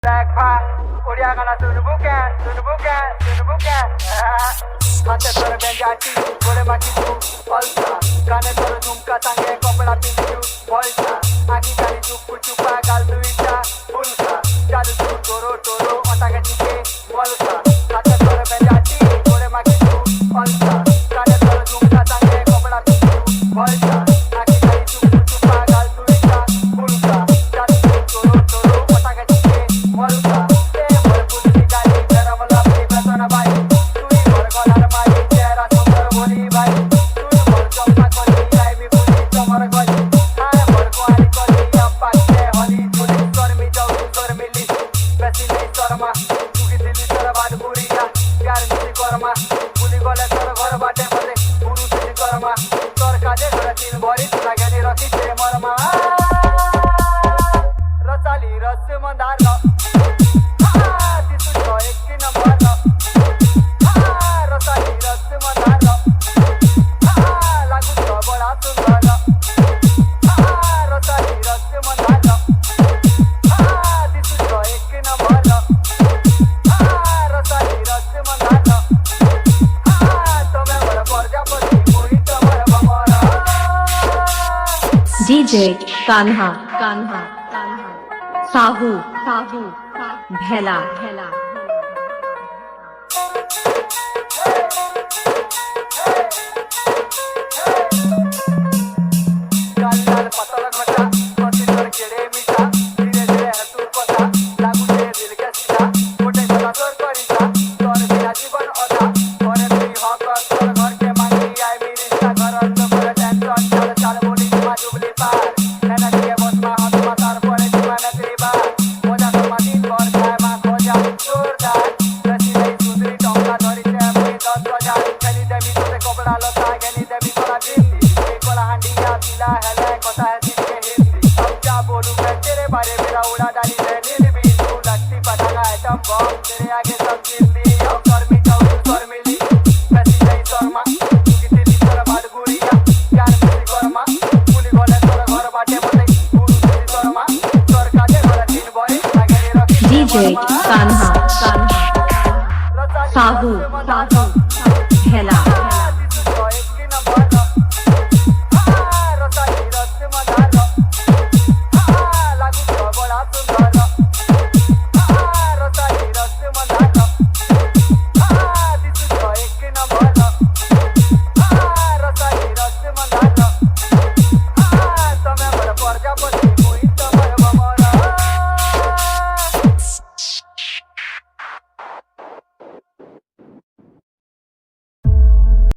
Odia gana sunu bukan. Hate tor benjati, gole makisu, polsa. Kane tor jumka sange kopda pindu, polsa. Aki kani chupu chupa gal duita, pulsa. Jadu tu toro, otaga chike, polsa. Hate tor benjati, gole makisu, polsa. Kane tor jumka sange kopda pindu, polsa. Aki kani chupu chupa gal duita, pulsa. Jadu tu toro, otaga chike, polsa. DJ Kanha Sahu भेला DJ Kanha Sahu भेला